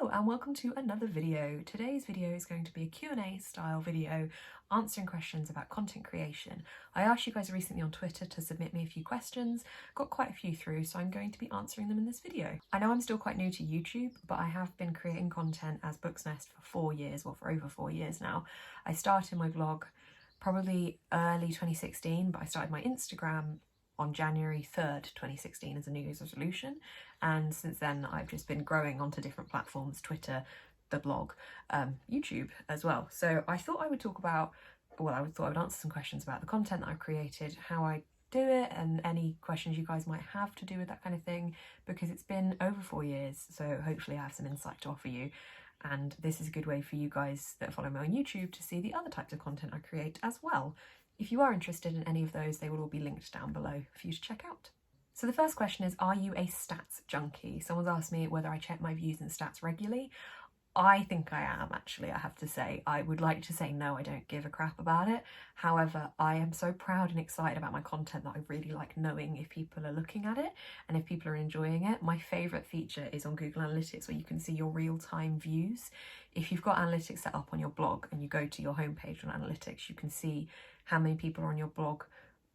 Hello and welcome to another video. Today's video is going to be a Q&A style video answering questions about content creation. I asked you guys recently on Twitter to submit me a few questions, got quite a few through, so I'm going to be answering them in this video. I know I'm still quite new to YouTube, but I have been creating content as Booksnest for 4 years, well for over 4 years now. I started my blog probably early 2016, but I started my Instagram on January 3rd, 2016 as a New Year's resolution, and since then I've just been growing onto different platforms, Twitter, the blog, YouTube as well. So I thought I would talk about, well, I thought I would answer some questions about the content that I've created, how I do it, and any questions you guys might have to do with that kind of thing, because it's been over 4 years, so hopefully I have some insight to offer you. And this is a good way for you guys that follow me on YouTube to see the other types of content I create as well. If you are interested in any of those, they will all be linked down below for you to check out. So the first question is, are you a stats junkie? Someone's asked me whether I check my views and stats regularly. I think I am, actually, I have to say. I would like to say no, I don't give a crap about it. However, I am so proud and excited about my content that I really like knowing if people are looking at it and if people are enjoying it. My favourite feature is on Google Analytics, where you can see your real-time views. If you've got analytics set up on your blog and you go to your homepage on analytics, you can see how many people are on your blog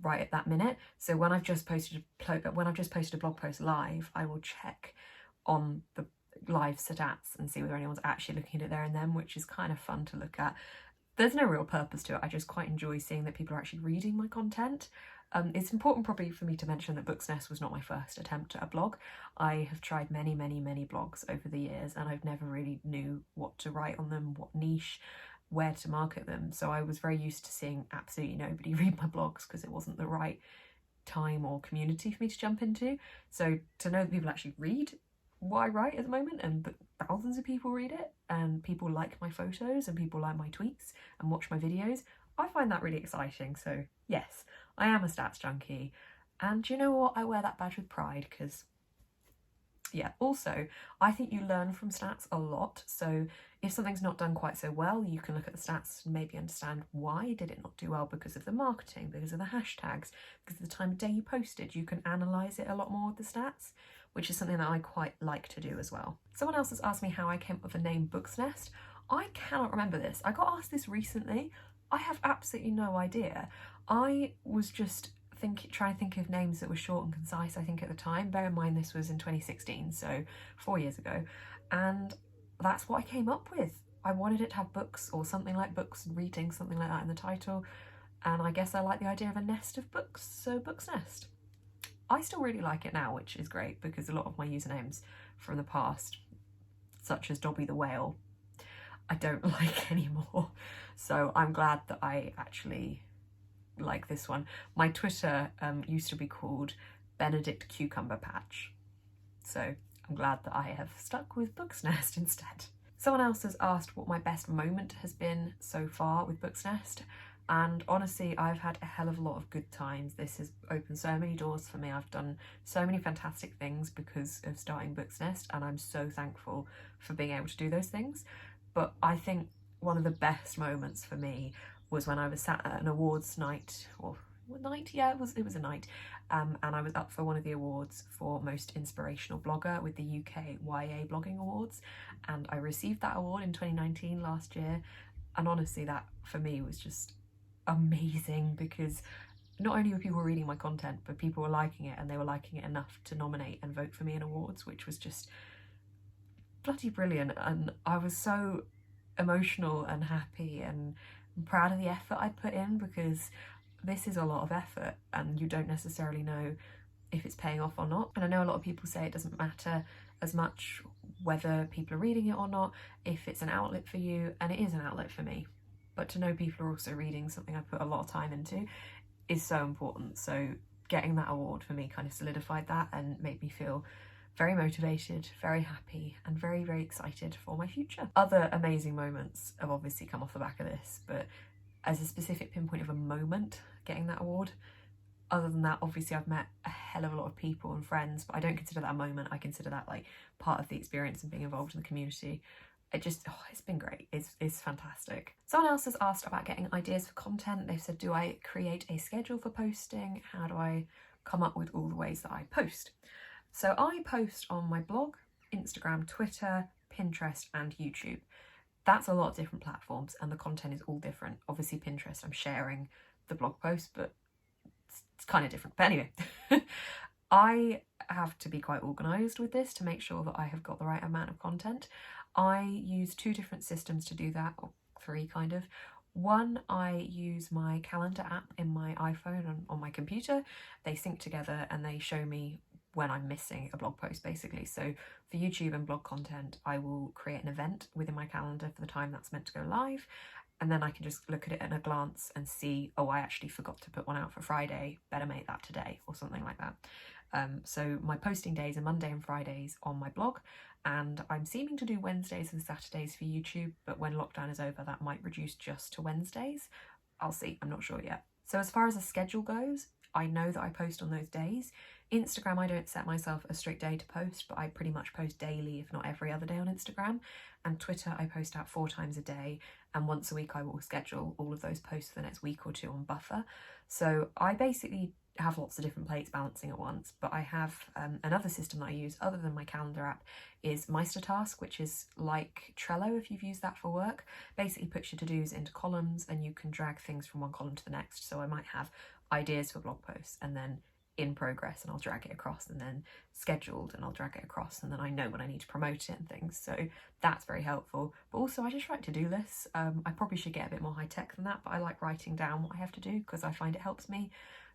right at that minute. So when I've just posted a blog post live, I will check on the live stats and see whether anyone's actually looking at it there and then, which is kind of fun to look at. There's no real purpose to it. I just quite enjoy seeing that people are actually reading my content. It's important probably for me to mention that Booksnest was not my first attempt at a blog. I have tried many blogs over the years, and I've never really knew what to write on them, what niche, where to market them. So I was very used to seeing absolutely nobody read my blogs because it wasn't the right time or community for me to jump into. So to know that people actually read what I write at the moment, and that thousands of people read it, and people like my photos and people like my tweets and watch my videos, I find that really exciting. So yes, I am a stats junkie, and you know what, I wear that badge with pride, because yeah, also I think you learn from stats a lot. So if something's not done quite so well, you can look at the stats and maybe understand why did it not do well, because of the marketing, because of the hashtags, because of the time of day you posted. You can analyse it a lot more with the stats, which is something that I quite like to do as well. Someone else has asked me how I came up with the name Booksnest. I cannot remember this. I got asked this recently. I have absolutely no idea. I was just trying to think of names that were short and concise, I think, at the time. Bear in mind this was in 2016, so 4 years ago, and that's what I came up with. I wanted it to have books or something like books and reading, something like that in the title, and I guess I like the idea of a nest of books, so Booksnest. I still really like it now, which is great, because a lot of my usernames from the past, such as Dobby the Whale, I don't like anymore. So I'm glad that I actually like this one. My Twitter used to be called Benedict Cucumber Patch, so I'm glad that I have stuck with Booksnest instead. Someone else has asked what my best moment has been so far with Booksnest, and honestly I've had a hell of a lot of good times. This has opened so many doors for me. I've done so many fantastic things because of starting Booksnest, and I'm so thankful for being able to do those things. But I think one of the best moments for me was when I was sat at an awards night, or night, yeah, it was a night, and I was up for one of the awards for Most Inspirational Blogger with the UK YA Blogging Awards, and I received that award in 2019, last year, and honestly that for me was just amazing, because not only were people reading my content, but people were liking it, and they were liking it enough to nominate and vote for me in awards, which was just bloody brilliant. And I was so emotional and happy and proud of the effort I put in, because this is a lot of effort and you don't necessarily know if it's paying off or not. And I know a lot of people say it doesn't matter as much whether people are reading it or not, if it's an outlet for you, and it is an outlet for me. But to know people are also reading something I put a lot of time into is so important. So getting that award for me kind of solidified that and made me feel very motivated, very happy, and very excited for my future. Other amazing moments have obviously come off the back of this, but as a specific pinpoint of a moment getting that award, other than that, obviously I've met a hell of a lot of people and friends, but I don't consider that a moment. I consider that like part of the experience and being involved in the community. It's been great. It's fantastic. Someone else has asked about getting ideas for content. They've said, do I create a schedule for posting? How do I come up with all the ways that I post? So I post on my blog, Instagram, Twitter, Pinterest and YouTube. That's a lot of different platforms and the content is all different. Obviously Pinterest, I'm sharing the blog post, but it's kind of different. But anyway, I have to be quite organised with this to make sure that I have got the right amount of content. I use 2 different systems to do that, or 3 kind of. One, I use my calendar app in my iPhone and on my computer. They sync together and they show me when I'm missing a blog post, basically. So for YouTube and blog content, I will create an event within my calendar for the time that's meant to go live. And then I can just look at it at a glance and see, oh, I actually forgot to put one out for Friday, better make that today, or something like that. So my posting days are Monday and Fridays on my blog, and I'm seeming to do Wednesdays and Saturdays for YouTube, but when lockdown is over, that might reduce just to Wednesdays. I'll see, I'm not sure yet. So as far as the schedule goes, I know that I post on those days. Instagram, I don't set myself a strict day to post, but I pretty much post daily, if not every other day on Instagram. And Twitter, I post out 4 times a day, and once a week I will schedule all of those posts for the next week or 2 on buffer. So I basically have lots of different plates balancing at once, but I have another system that I use other than my calendar app is MeisterTask, which is like Trello if you've used that for work. Basically puts your to-dos into columns and you can drag things from one column to the next. So I might have ideas for blog posts and then in progress and I'll drag it across, and then scheduled and I'll drag it across, and then I know when I need to promote it and things. So that's very helpful. But also I just write to-do lists. I probably should get a bit more high tech than that, but I like writing down what I have to do because I find it helps me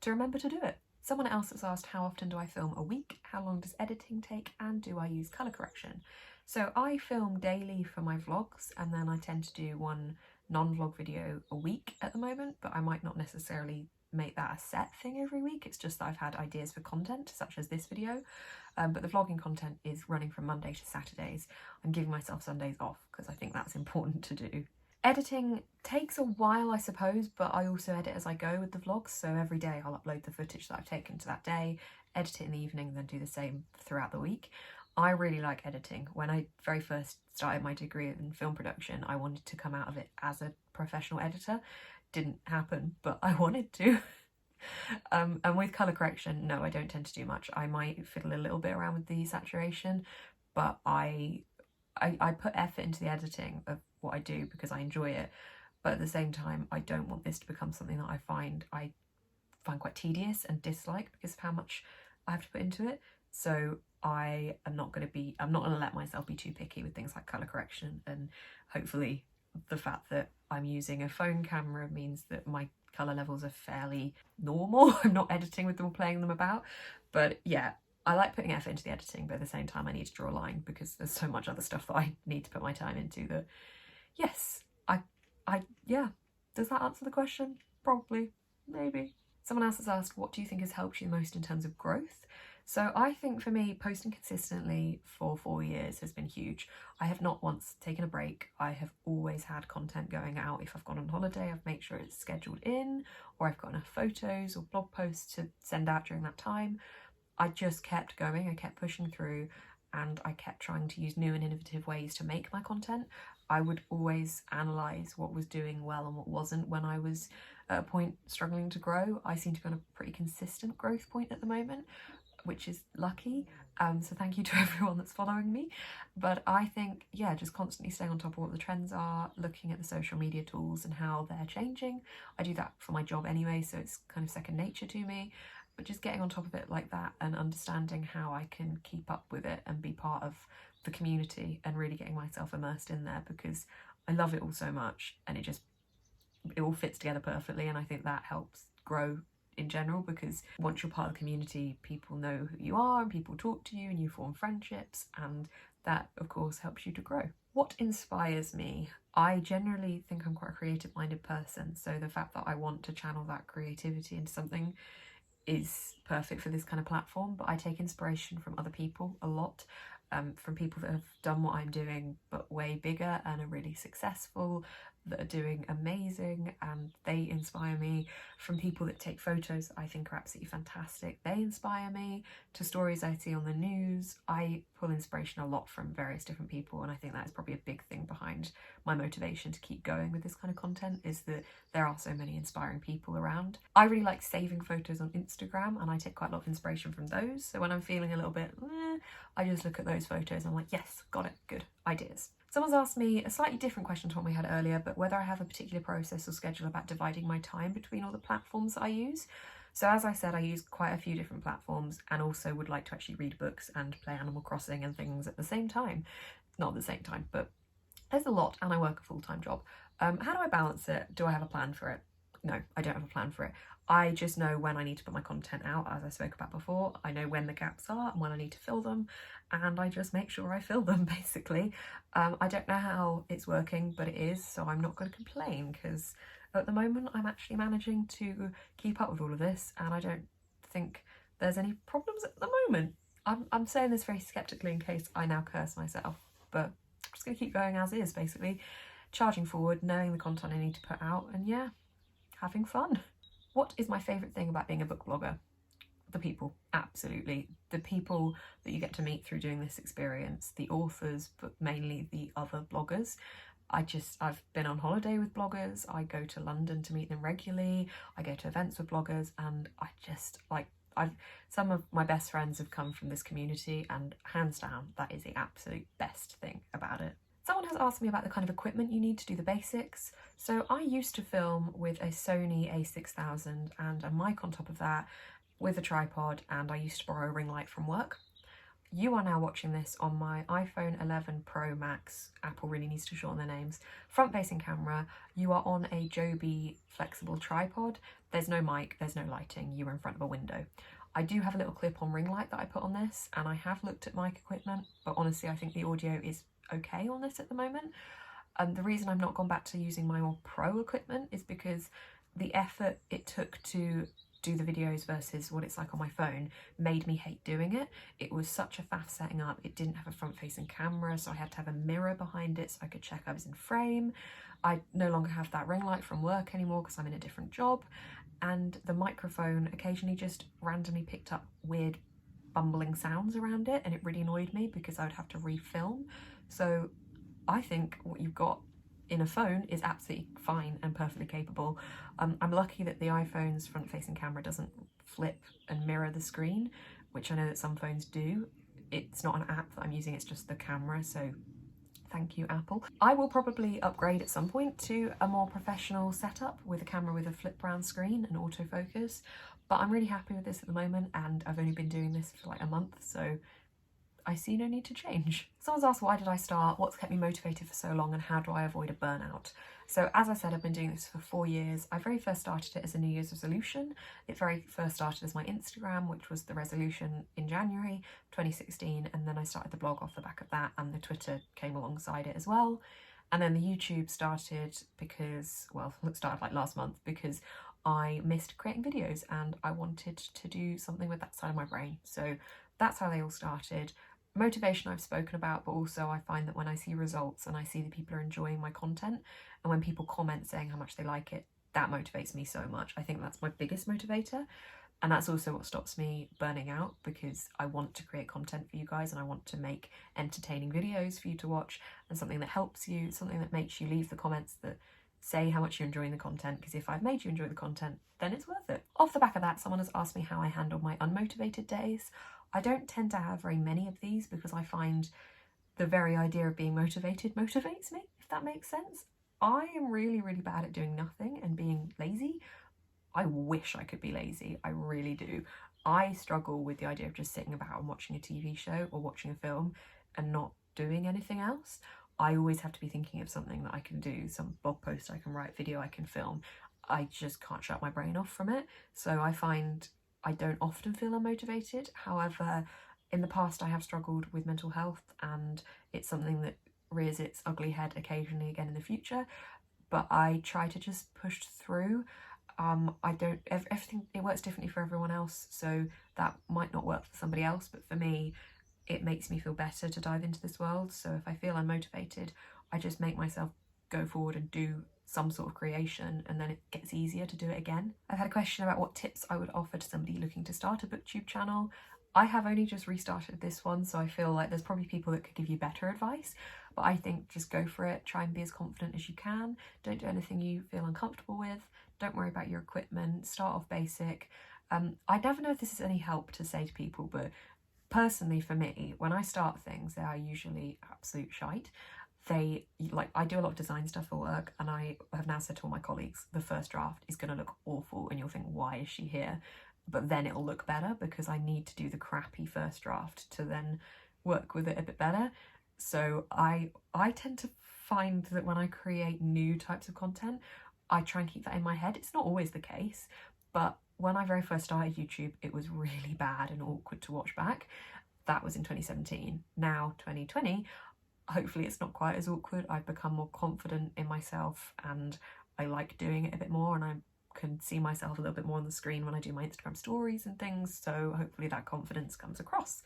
to remember to do it. Someone else has asked, how often do I film a week? How long does editing take? And do I use colour correction? So I film daily for my vlogs, and then I tend to do one non-vlog video a week at the moment, but I might not necessarily make that a set thing every week. It's just that I've had ideas for content, such as this video. But the vlogging content is running from Monday to Saturdays. I'm giving myself Sundays off because I think that's important to do. Editing takes a while, I suppose, but I also edit as I go with the vlogs. So every day I'll upload the footage that I've taken to that day, edit it in the evening, then do the same throughout the week. I really like editing. When I very first started my degree in film production, I wanted to come out of it as a professional editor. Didn't happen, but I wanted to. And with colour correction, no, I don't tend to do much. I might fiddle a little bit around with the saturation, but I put effort into the editing of what I do because I enjoy it. But at the same time, I don't want this to become something that I find quite tedious and dislike because of how much I have to put into it. So I'm not going to let myself be too picky with things like colour correction, and hopefully the fact that I'm using a phone camera means that my colour levels are fairly normal. I'm not editing with them or playing them about. But yeah, I like putting effort into the editing, but at the same time I need to draw a line because there's so much other stuff that I need to put my time into that, yes, yeah. Does that answer the question? Probably, maybe. Someone else has asked, what do you think has helped you the most in terms of growth? So I think for me, posting consistently for 4 years has been huge. I have not once taken a break. I have always had content going out. If I've gone on holiday, I've made sure it's scheduled in, or I've got enough photos or blog posts to send out during that time. I just kept going, I kept pushing through, and I kept trying to use new and innovative ways to make my content. I would always analyse what was doing well and what wasn't when I was at a point struggling to grow. I seem to be on a pretty consistent growth point at the moment, which is lucky. So thank you to everyone that's following me. But I think, yeah, just constantly staying on top of what the trends are, looking at the social media tools and how they're changing. I do that for my job anyway, so it's kind of second nature to me. But just getting on top of it like that and understanding how I can keep up with it and be part of the community and really getting myself immersed in there, because I love it all so much and it all fits together perfectly. And I think that helps grow in general, because once you're part of the community, people know who you are and people talk to you and you form friendships, and that of course helps you to grow. What inspires me? I generally think I'm quite a creative minded person, so the fact that I want to channel that creativity into something is perfect for this kind of platform. But I take inspiration from other people a lot, from people that have done what I'm doing but way bigger and are really successful. that are doing amazing and they inspire me, from people that take photos I think are absolutely fantastic, they inspire me, to stories I see on the news. I pull inspiration a lot from various different people, and I think that is probably a big thing behind my motivation to keep going with this kind of content, is that there are so many inspiring people around. I really like saving photos on Instagram, and I take quite a lot of inspiration from those, so when I'm feeling a little bit I just look at those photos and I'm like, yes, got it, good ideas. Someone's asked me a slightly different question to what we had earlier, but whether I have a particular process or schedule about dividing my time between all the platforms that I use. So as I said, I use quite a few different platforms, and also would like to actually read books and play Animal Crossing and things at the same time. Not at the same time, but there's a lot, and I work a full-time job. How do I balance it? Do I have a plan for it? No, I don't have a plan for it. I just know when I need to put my content out, as I spoke about before. I know when the gaps are and when I need to fill them, and I just make sure I fill them, basically. I don't know how it's working, but it is, so I'm not going to complain, because at the moment I'm actually managing to keep up with all of this, and I don't think there's any problems at the moment. I'm saying this very skeptically in case I now curse myself, but I'm just going to keep going as is, basically. Charging forward, knowing the content I need to put out, and yeah, having fun. What is my favourite thing about being a book blogger? The people, absolutely. The people that you get to meet through doing this experience, the authors, but mainly the other bloggers. I've been on holiday with bloggers, I go to London to meet them regularly, I go to events with bloggers, and some of my best friends have come from this community, and hands down, that is the absolute best thing about it. Someone has asked me about the kind of equipment you need to do the basics. So I used to film with a Sony a6000 and a mic on top of that with a tripod, and I used to borrow a ring light from work. You are now watching this on my iPhone 11 Pro Max. Apple really needs to shorten their names. Front-facing camera. You are on a Joby flexible tripod. There's no mic, there's no lighting. You are in front of a window. I do have a little clip-on ring light that I put on this, and I have looked at mic equipment, but honestly I think the audio is okay on this at the moment. The reason I've not gone back to using my more pro equipment is because the effort it took to do the videos versus what it's like on my phone made me hate doing it. It was such a faff setting up. It didn't have a front-facing camera, so I had to have a mirror behind it so I could check I was in frame. I no longer have that ring light from work anymore because I'm in a different job, and the microphone occasionally just randomly picked up weird bumbling sounds around it, and it really annoyed me because I would have to refilm. So I think what you've got in a phone is absolutely fine and perfectly capable. I'm lucky that the iPhone's front-facing camera doesn't flip and mirror the screen, which I know that some phones do. It's not an app that I'm using, it's just the camera, so thank you, Apple. I will probably upgrade at some point to a more professional setup with a camera with a flip round screen and autofocus, but I'm really happy with this at the moment, and I've only been doing this for like a month, so I see no need to change. Someone's asked, why did I start? What's kept me motivated for so long, and how do I avoid a burnout? So as I said, I've been doing this for 4 years. I very first started it as a New Year's resolution. It very first started as my Instagram, which was the resolution in January 2016. And then I started the blog off the back of that, and the Twitter came alongside it as well. And then the YouTube started because, well, it started like last month because I missed creating videos and I wanted to do something with that side of my brain. So that's how they all started. Motivation I've spoken about, but also I find that when I see results and I see that people are enjoying my content, and when people comment saying how much they like it, that motivates me so much. I think that's my biggest motivator, and that's also what stops me burning out, because I want to create content for you guys and I want to make entertaining videos for you to watch, and something that helps you, something that makes you leave the comments that say how much you're enjoying the content, because if I've made you enjoy the content, then it's worth it. Off the back of that, someone has asked me how I handle my unmotivated days. I don't tend to have very many of these because I find the very idea of being motivated motivates me, if that makes sense. I am really, really bad at doing nothing and being lazy. I wish I could be lazy, I really do. I struggle with the idea of just sitting about and watching a TV show or watching a film and not doing anything else. I always have to be thinking of something that I can do, some blog post I can write, video I can film. I just can't shut my brain off from it. So I find I don't often feel unmotivated. However, in the past I have struggled with mental health, and it's something that rears its ugly head occasionally again in the future, but I try to just push through. Everything, it works differently for everyone else, so that might not work for somebody else, but for me, it makes me feel better to dive into this world. So if I feel unmotivated, I just make myself go forward and do some sort of creation, and then it gets easier to do it again. I've had a question about what tips I would offer to somebody looking to start a booktube channel. I have only just restarted this one, so I feel like there's probably people that could give you better advice, but I think just go for it. Try and be as confident as you can. Don't do anything you feel uncomfortable with. Don't worry about your equipment. Start off basic. I never know if this is any help to say to people, but personally for me, when I start things, they are usually absolute shite. I do a lot of design stuff for work, and I have now said to all my colleagues, the first draft is going to look awful and you'll think, why is she here? But then it'll look better because I need to do the crappy first draft to then work with it a bit better. So I tend to find that when I create new types of content, I try and keep that in my head. It's not always the case, but when I very first started YouTube, it was really bad and awkward to watch back. That was in 2017. Now, 2020, hopefully it's not quite as awkward. I've become more confident in myself and I like doing it a bit more, and I can see myself a little bit more on the screen when I do my Instagram stories and things, so hopefully that confidence comes across.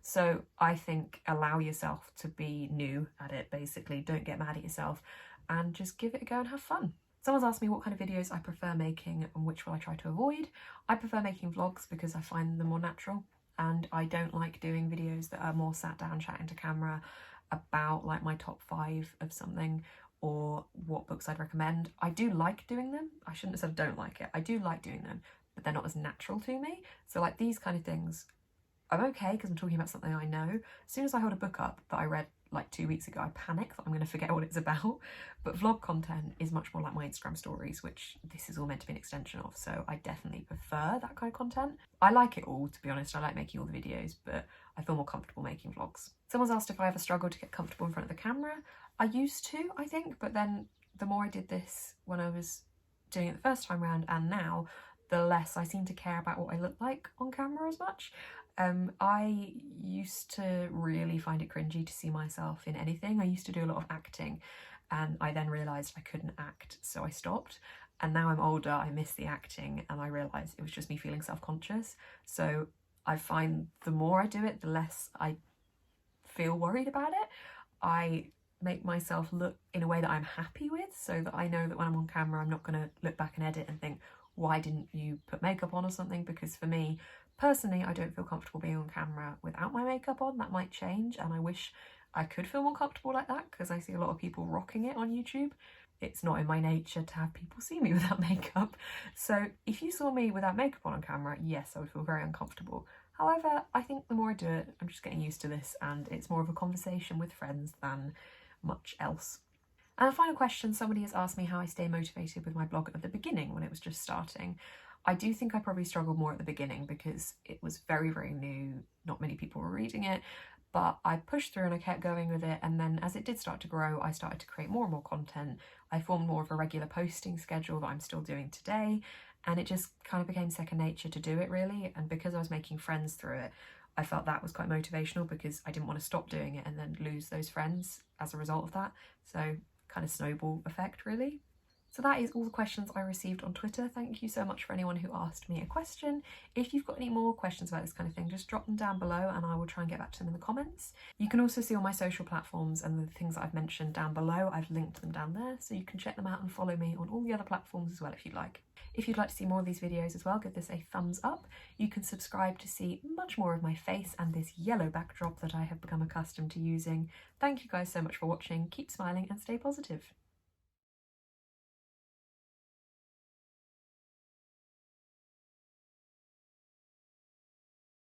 So I think allow yourself to be new at it, basically. Don't get mad at yourself and just give it a go and have fun. Someone's asked me what kind of videos I prefer making and which will I try to avoid. I prefer making vlogs because I find them more natural, and I don't like doing videos that are more sat down chatting to camera about like my top 5 of something or what books I'd recommend. I do like doing them. I shouldn't have said I don't like it. I do like doing them, but they're not as natural to me. So like these kind of things, I'm okay because I'm talking about something I know. As soon as I hold a book up that I read like 2 weeks ago, I panic that I'm going to forget what it's about. But vlog content is much more like my Instagram stories, which this is all meant to be an extension of. So I definitely prefer that kind of content. I like it all, to be honest. I like making all the videos, but I feel more comfortable making vlogs. Someone's asked if I ever struggled to get comfortable in front of the camera. I used to, I think, but then the more I did this when I was doing it the first time round and now, the less I seem to care about what I look like on camera as much. I used to really find it cringy to see myself in anything. I used to do a lot of acting, and I then realised I couldn't act, so I stopped. And now I'm older, I miss the acting, and I realised it was just me feeling self-conscious. So I find the more I do it, the less I feel worried about it. I make myself look in a way that I'm happy with, so that I know that when I'm on camera, I'm not going to look back and edit and think, why didn't you put makeup on or something? Because for me, personally, I don't feel comfortable being on camera without my makeup on. That might change, and I wish I could feel more comfortable like that because I see a lot of people rocking it on YouTube. It's not in my nature to have people see me without makeup. So if you saw me without makeup on camera, yes, I would feel very uncomfortable. However, I think the more I do it, I'm just getting used to this, and it's more of a conversation with friends than much else. And a final question, somebody has asked me how I stay motivated with my blog at the beginning when it was just starting. I do think I probably struggled more at the beginning because it was very, very new. Not many people were reading it, but I pushed through and I kept going with it. And then as it did start to grow, I started to create more and more content. I formed more of a regular posting schedule that I'm still doing today. And it just kind of became second nature to do it, really. And because I was making friends through it, I felt that was quite motivational because I didn't want to stop doing it and then lose those friends as a result of that. So kind of snowball effect, really. So that is all the questions I received on Twitter. Thank you so much for anyone who asked me a question. If you've got any more questions about this kind of thing, just drop them down below and I will try and get back to them in the comments. You can also see all my social platforms and the things that I've mentioned down below. I've linked them down there, so you can check them out and follow me on all the other platforms as well if you'd like. If you'd like to see more of these videos as well, give this a thumbs up. You can subscribe to see much more of my face and this yellow backdrop that I have become accustomed to using. Thank you guys so much for watching. Keep smiling and stay positive.